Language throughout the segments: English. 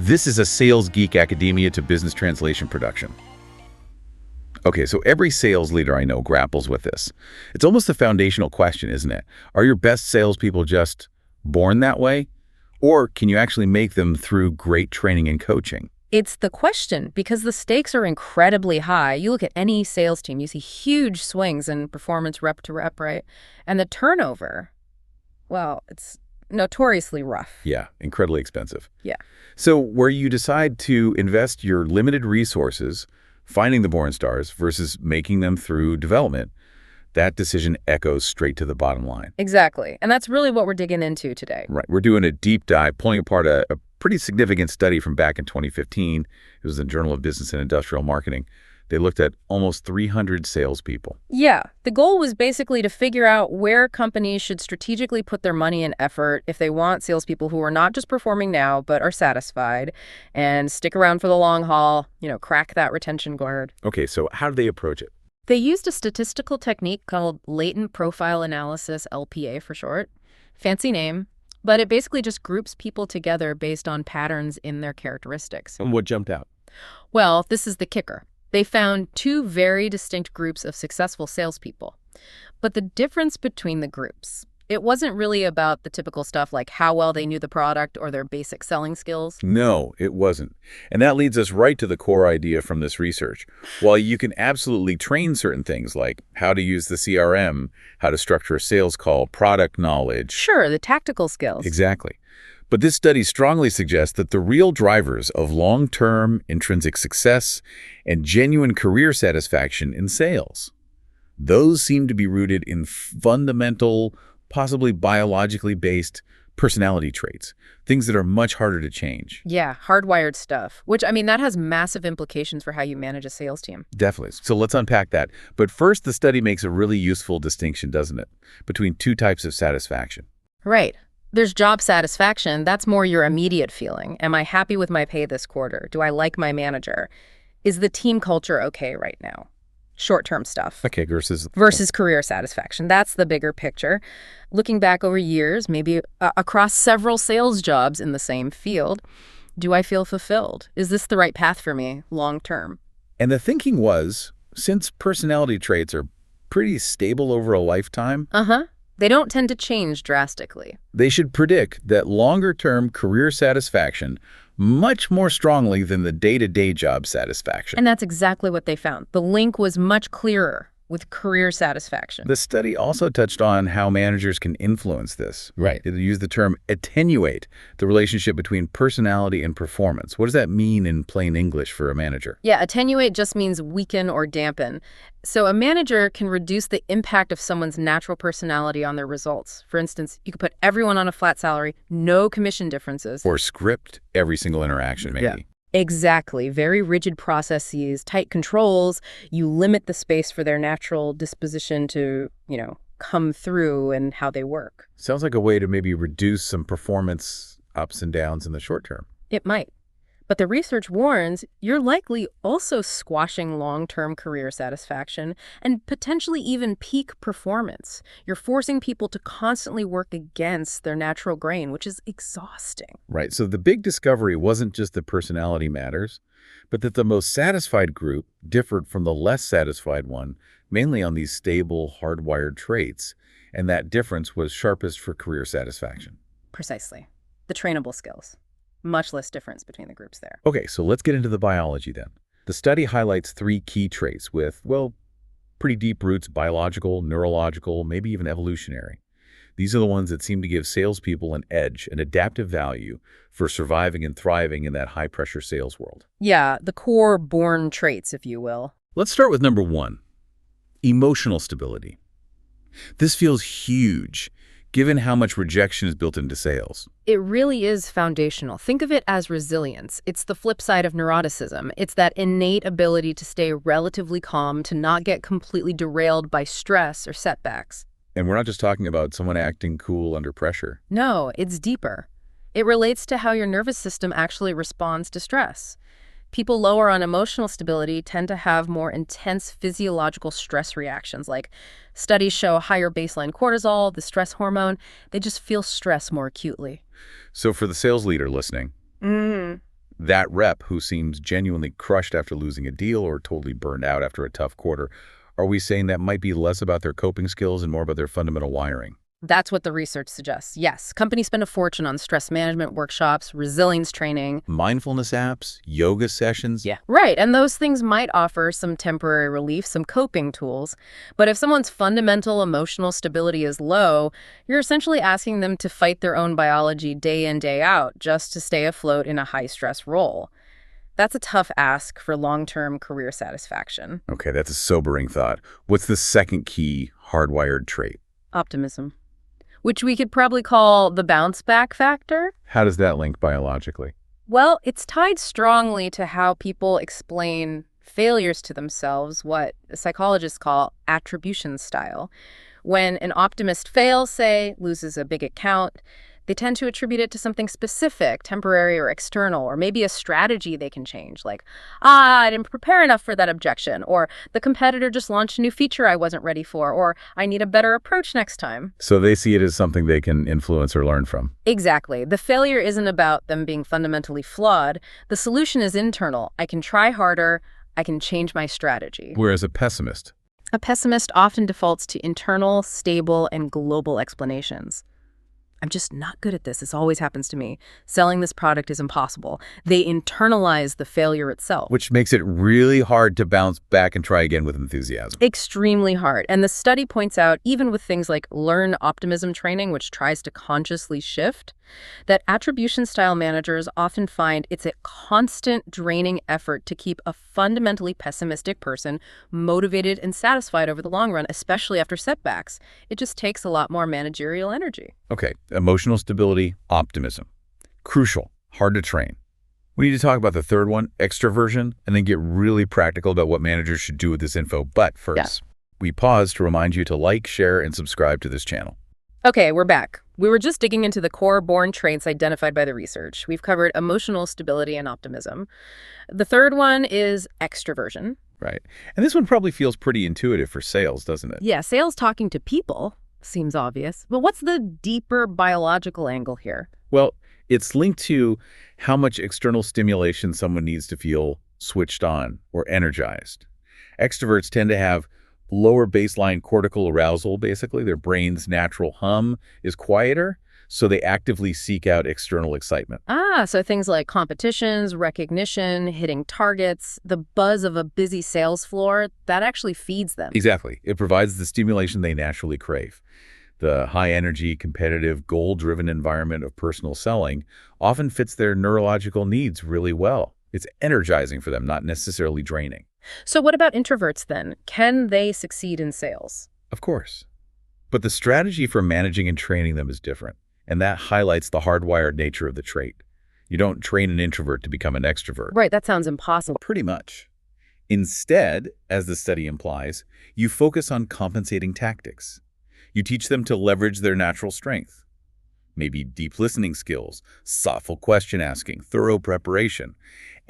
This is a sales geek academia to business translation production. Okay, so every sales leader I know grapples with this. It's almost a foundational question, isn't it? Are your best salespeople just born that way? Or can you actually make them through great training and coaching? It's the question because the stakes are incredibly high. You look at any sales team, you see huge swings in performance rep to rep, right? And the turnover, well, it's notoriously rough. Yeah, incredibly expensive. Yeah. So where you decide to invest your limited resources, finding the born stars versus making them through development, that decision echoes straight to the bottom line. Exactly. And that's really what we're digging into today. Right. We're doing a deep dive, pulling apart a pretty significant study from back in 2015. It was in the Journal of Business and Industrial Marketing. They looked at almost 300 salespeople. Yeah. The goal was basically to figure out where companies should strategically put their money and effort if they want salespeople who are not just performing now, but are satisfied and stick around for the long haul, crack that retention guard. Okay, so how did they approach it? They used a statistical technique called latent profile analysis, LPA for short. Fancy name, but it basically just groups people together based on patterns in their characteristics. And what jumped out? Well, this is the kicker. They found two very distinct groups of successful salespeople. But the difference between the groups, it wasn't really about the typical stuff like how well they knew the product or their basic selling skills. No, it wasn't. And that leads us right to the core idea from this research. While you can absolutely train certain things like how to use the CRM, how to structure a sales call, product knowledge. Sure, the tactical skills. Exactly. But this study strongly suggests that the real drivers of long-term intrinsic success and genuine career satisfaction in sales, those seem to be rooted in fundamental, possibly biologically based personality traits, things that are much harder to change. Yeah, hardwired stuff, which, that has massive implications for how you manage a sales team. Definitely. So let's unpack that. But first, the study makes a really useful distinction, doesn't it, between two types of satisfaction. Right. There's job satisfaction. That's more your immediate feeling. Am I happy with my pay this quarter? Do I like my manager? Is the team culture okay right now? Short-term stuff. Okay, versus career satisfaction. That's the bigger picture. Looking back over years, maybe across several sales jobs in the same field, do I feel fulfilled? Is this the right path for me long-term? And the thinking was, since personality traits are pretty stable over a lifetime, they don't tend to change drastically. They should predict that longer-term career satisfaction much more strongly than the day-to-day job satisfaction. And that's exactly what they found. The link was much clearer with career satisfaction. The study also touched on how managers can influence this. Right. It used the term attenuate the relationship between personality and performance. What does that mean in plain English for a manager? Yeah, attenuate just means weaken or dampen. So a manager can reduce the impact of someone's natural personality on their results. For instance, you could put everyone on a flat salary, no commission differences. Or script every single interaction, maybe. Yeah. Exactly. Very rigid processes, tight controls. You limit the space for their natural disposition to, come through and how they work. Sounds like a way to maybe reduce some performance ups and downs in the short term. It might. But the research warns you're likely also squashing long-term career satisfaction and potentially even peak performance. You're forcing people to constantly work against their natural grain, which is exhausting. Right. So the big discovery wasn't just that personality matters, but that the most satisfied group differed from the less satisfied one, mainly on these stable, hardwired traits. And that difference was sharpest for career satisfaction. Precisely. The trainable skills. Much less difference between the groups there. Okay, so let's get into the biology then. The study highlights three key traits with, pretty deep roots: biological, neurological, maybe even evolutionary. These are the ones that seem to give salespeople an edge, an adaptive value for surviving and thriving in that high-pressure sales world. Yeah, the core born traits, if you will. Let's start with number one, emotional stability. This feels huge, given how much rejection is built into sales. It really is foundational. Think of it as resilience. It's the flip side of neuroticism. It's that innate ability to stay relatively calm, to not get completely derailed by stress or setbacks. And we're not just talking about someone acting cool under pressure. No, it's deeper. It relates to how your nervous system actually responds to stress. People lower on emotional stability tend to have more intense physiological stress reactions. Like studies show higher baseline cortisol, the stress hormone. They just feel stress more acutely. So for the sales leader listening, That rep who seems genuinely crushed after losing a deal or totally burned out after a tough quarter, are we saying that might be less about their coping skills and more about their fundamental wiring? That's what the research suggests. Yes, companies spend a fortune on stress management workshops, resilience training. Mindfulness apps, yoga sessions. Yeah, right. And those things might offer some temporary relief, some coping tools. But if someone's fundamental emotional stability is low, you're essentially asking them to fight their own biology day in, day out, just to stay afloat in a high-stress role. That's a tough ask for long-term career satisfaction. Okay, that's a sobering thought. What's the second key hardwired trait? Optimism, which we could probably call the bounce-back factor. How does that link biologically? Well, it's tied strongly to how people explain failures to themselves, what psychologists call attribution style. When an optimist fails, say, loses a big account, they tend to attribute it to something specific, temporary or external, or maybe a strategy they can change, like, I didn't prepare enough for that objection, or the competitor just launched a new feature I wasn't ready for, or I need a better approach next time. So they see it as something they can influence or learn from. Exactly. The failure isn't about them being fundamentally flawed. The solution is internal. I can try harder. I can change my strategy. Whereas a pessimist often defaults to internal, stable, and global explanations. I'm just not good at this. This always happens to me. Selling this product is impossible. They internalize the failure itself. which makes it really hard to bounce back and try again with enthusiasm. Extremely hard. And the study points out, even with things like learn optimism training, which tries to consciously shift, that attribution-style managers often find it's a constant draining effort to keep a fundamentally pessimistic person motivated and satisfied over the long run, especially after setbacks. It just takes a lot more managerial energy. Okay, emotional stability, optimism. Crucial, hard to train. We need to talk about the third one, extraversion, and then get really practical about what managers should do with this info. But first, we pause to remind you to like, share, and subscribe to this channel. Okay, we're back. We were just digging into the core born traits identified by the research. We've covered emotional stability and optimism. The third one is extraversion. Right. And this one probably feels pretty intuitive for sales, doesn't it? Yeah, sales talking to people seems obvious. But what's the deeper biological angle here? Well, it's linked to how much external stimulation someone needs to feel switched on or energized. Extroverts tend to have lower baseline cortical arousal, basically. Their brain's natural hum is quieter, so they actively seek out external excitement. So things like competitions, recognition, hitting targets, the buzz of a busy sales floor, that actually feeds them. Exactly. It provides the stimulation they naturally crave. The high-energy, competitive, goal-driven environment of personal selling often fits their neurological needs really well. It's energizing for them, not necessarily draining. So what about introverts then? Can they succeed in sales? Of course. But the strategy for managing and training them is different, and that highlights the hardwired nature of the trait. You don't train an introvert to become an extrovert. Right, that sounds impossible. Pretty much. Instead, as the study implies, you focus on compensating tactics. You teach them to leverage their natural strength. Maybe deep listening skills, thoughtful question asking, thorough preparation.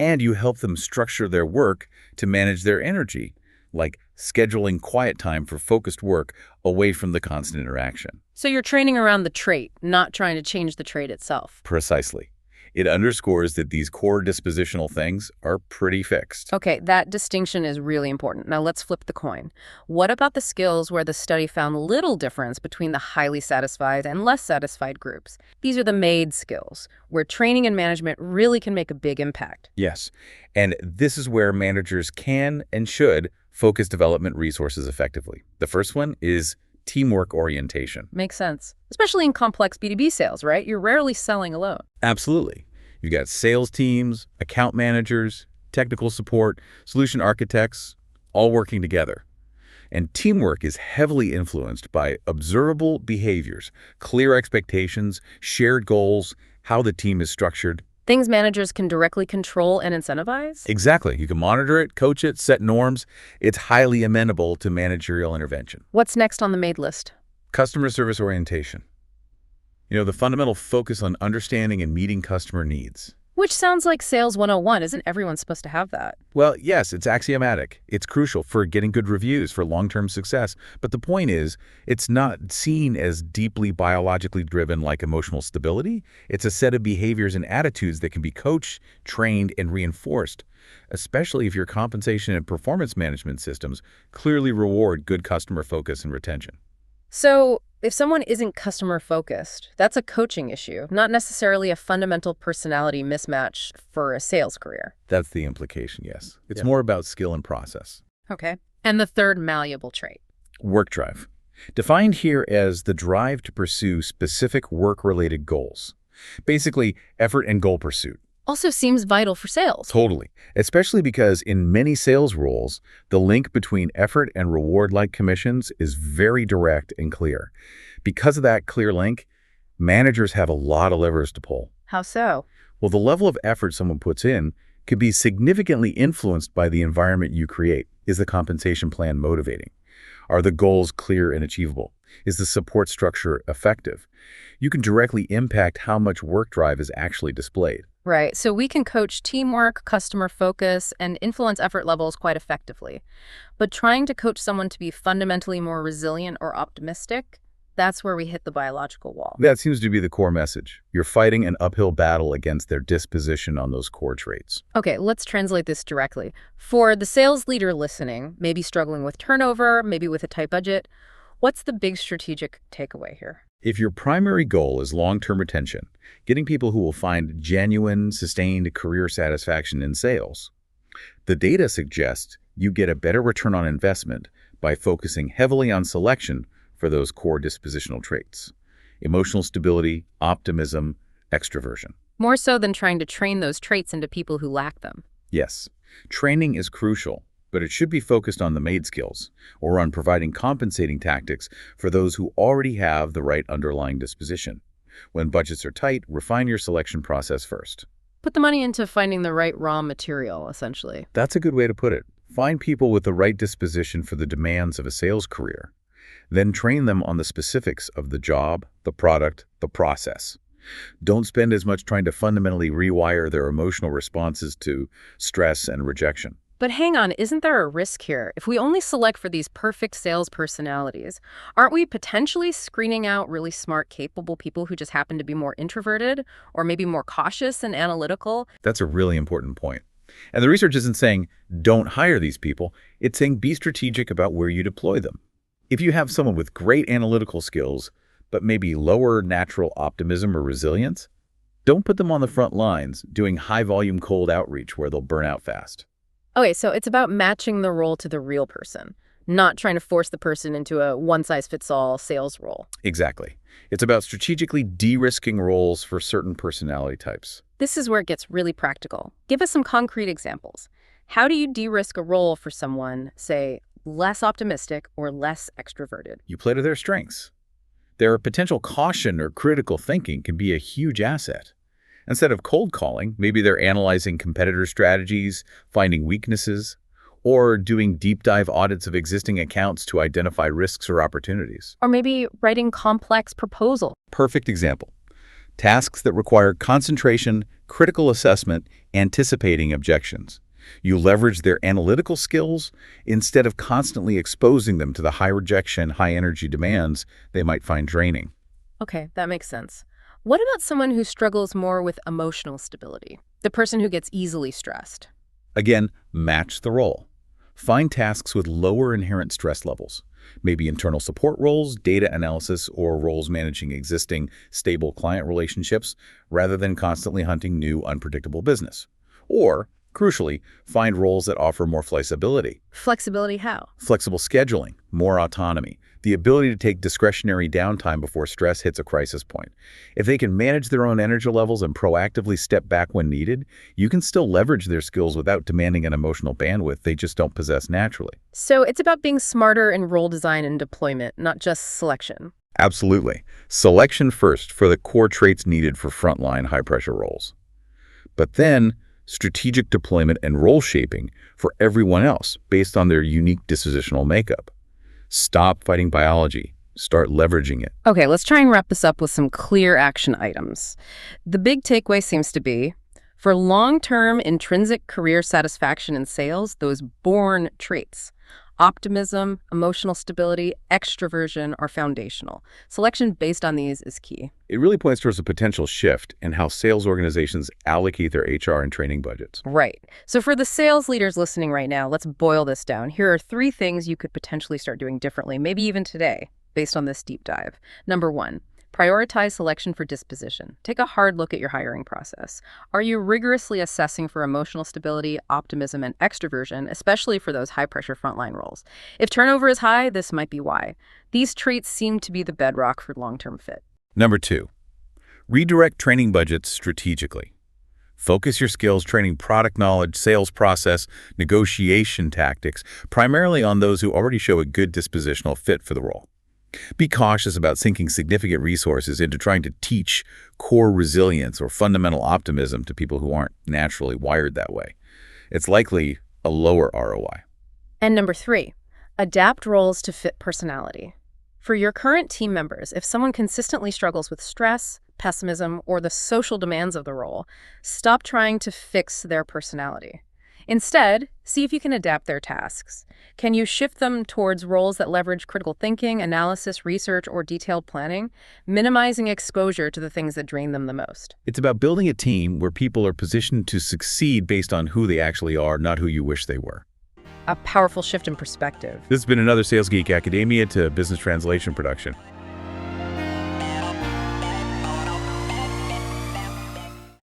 And you help them structure their work to manage their energy, like scheduling quiet time for focused work away from the constant interaction. So you're training around the trait, not trying to change the trait itself. Precisely. It underscores that these core dispositional things are pretty fixed. Okay, that distinction is really important. Now let's flip the coin. What about the skills where the study found little difference between the highly satisfied and less satisfied groups? These are the made skills, where training and management really can make a big impact. Yes, and this is where managers can and should focus development resources effectively. The first one is teamwork orientation. Makes sense. Especially in complex B2B sales, right? You're rarely selling alone. Absolutely. You've got sales teams, account managers, technical support, solution architects, all working together. And teamwork is heavily influenced by observable behaviors, clear expectations, shared goals, how the team is structured. Things managers can directly control and incentivize? Exactly. You can monitor it, coach it, set norms. It's highly amenable to managerial intervention. What's next on the made list? Customer service orientation. The fundamental focus on understanding and meeting customer needs. Which sounds like Sales 101. Isn't everyone supposed to have that? Well, yes, it's axiomatic. It's crucial for getting good reviews for long-term success. But the point is, it's not seen as deeply biologically driven like emotional stability. It's a set of behaviors and attitudes that can be coached, trained, and reinforced, especially if your compensation and performance management systems clearly reward good customer focus and retention. So if someone isn't customer focused, that's a coaching issue, not necessarily a fundamental personality mismatch for a sales career. That's the implication, yes. It's more about skill and process. Okay. And the third malleable trait. Work drive. Defined here as the drive to pursue specific work-related goals. Basically, effort and goal pursuit. Also seems vital for sales. Totally. Especially because in many sales roles, the link between effort and reward-like commissions is very direct and clear. Because of that clear link, managers have a lot of levers to pull. How so? Well, the level of effort someone puts in could be significantly influenced by the environment you create. Is the compensation plan motivating? Are the goals clear and achievable? Is the support structure effective? You can directly impact how much work drive is actually displayed. Right. So we can coach teamwork, customer focus, and influence effort levels quite effectively. But trying to coach someone to be fundamentally more resilient or optimistic, that's where we hit the biological wall. That seems to be the core message. You're fighting an uphill battle against their disposition on those core traits. Okay, let's translate this directly. For the sales leader listening, maybe struggling with turnover, maybe with a tight budget, what's the big strategic takeaway here? If your primary goal is long-term retention, getting people who will find genuine, sustained career satisfaction in sales, the data suggests you get a better return on investment by focusing heavily on selection for those core dispositional traits: emotional stability, optimism, extraversion. More so than trying to train those traits into people who lack them. Yes, training is crucial, but it should be focused on the made skills or on providing compensating tactics for those who already have the right underlying disposition. When budgets are tight, refine your selection process first. Put the money into finding the right raw material, essentially. That's a good way to put it. Find people with the right disposition for the demands of a sales career. Then train them on the specifics of the job, the product, the process. Don't spend as much trying to fundamentally rewire their emotional responses to stress and rejection. But hang on, isn't there a risk here? If we only select for these perfect sales personalities, aren't we potentially screening out really smart, capable people who just happen to be more introverted or maybe more cautious and analytical? That's a really important point. And the research isn't saying don't hire these people. It's saying be strategic about where you deploy them. If you have someone with great analytical skills, but maybe lower natural optimism or resilience, don't put them on the front lines doing high-volume cold outreach where they'll burn out fast. Okay, so it's about matching the role to the real person, not trying to force the person into a one-size-fits-all sales role. Exactly. It's about strategically de-risking roles for certain personality types. This is where it gets really practical. Give us some concrete examples. How do you de-risk a role for someone, say, less optimistic or less extroverted? You play to their strengths. Their potential caution or critical thinking can be a huge asset. Instead of cold calling, maybe they're analyzing competitor strategies, finding weaknesses, or doing deep dive audits of existing accounts to identify risks or opportunities. Or maybe writing complex proposals. Perfect example. Tasks that require concentration, critical assessment, anticipating objections. You leverage their analytical skills instead of constantly exposing them to the high rejection, high energy demands they might find draining. Okay, that makes sense. What about someone who struggles more with emotional stability? The person who gets easily stressed? Again, match the role. Find tasks with lower inherent stress levels, maybe internal support roles, data analysis, or roles managing existing stable client relationships rather than constantly hunting new unpredictable business. Or, crucially, find roles that offer more flexibility. Flexibility how? Flexible scheduling, more autonomy, the ability to take discretionary downtime before stress hits a crisis point. If they can manage their own energy levels and proactively step back when needed, you can still leverage their skills without demanding an emotional bandwidth they just don't possess naturally. So it's about being smarter in role design and deployment, not just selection. Absolutely. Selection first for the core traits needed for frontline high-pressure roles. But then, strategic deployment and role shaping for everyone else based on their unique dispositional makeup. Stop fighting biology. Start leveraging it. Okay, let's try and wrap this up with some clear action items. The big takeaway seems to be For long-term intrinsic career satisfaction in sales, those born traits, optimism, emotional stability, extraversion are foundational. Selection based on these is key. It really points towards a potential shift in how sales organizations allocate their HR and training budgets. Right. So for the sales leaders listening right now, let's boil this down. Here are 3 things you could potentially start doing differently, maybe even today, based on this deep dive. Number 1, prioritize selection for disposition. Take a hard look at your hiring process. Are you rigorously assessing for emotional stability, optimism, and extroversion, especially for those high-pressure frontline roles? If turnover is high, this might be why. These traits seem to be the bedrock for long-term fit. Number 2, redirect training budgets strategically. Focus your skills training product knowledge, sales process, negotiation tactics, primarily on those who already show a good dispositional fit for the role. Be cautious about sinking significant resources into trying to teach core resilience or fundamental optimism to people who aren't naturally wired that way. It's likely a lower ROI. And number 3, adapt roles to fit personality. For your current team members, if someone consistently struggles with stress, pessimism, or the social demands of the role, stop trying to fix their personality. Instead, see if you can adapt their tasks. Can you shift them towards roles that leverage critical thinking, analysis, research, or detailed planning, minimizing exposure to the things that drain them the most? It's about building a team where people are positioned to succeed based on who they actually are, not who you wish they were. A powerful shift in perspective. This has been another Sales Geek Academia to Business Translation production.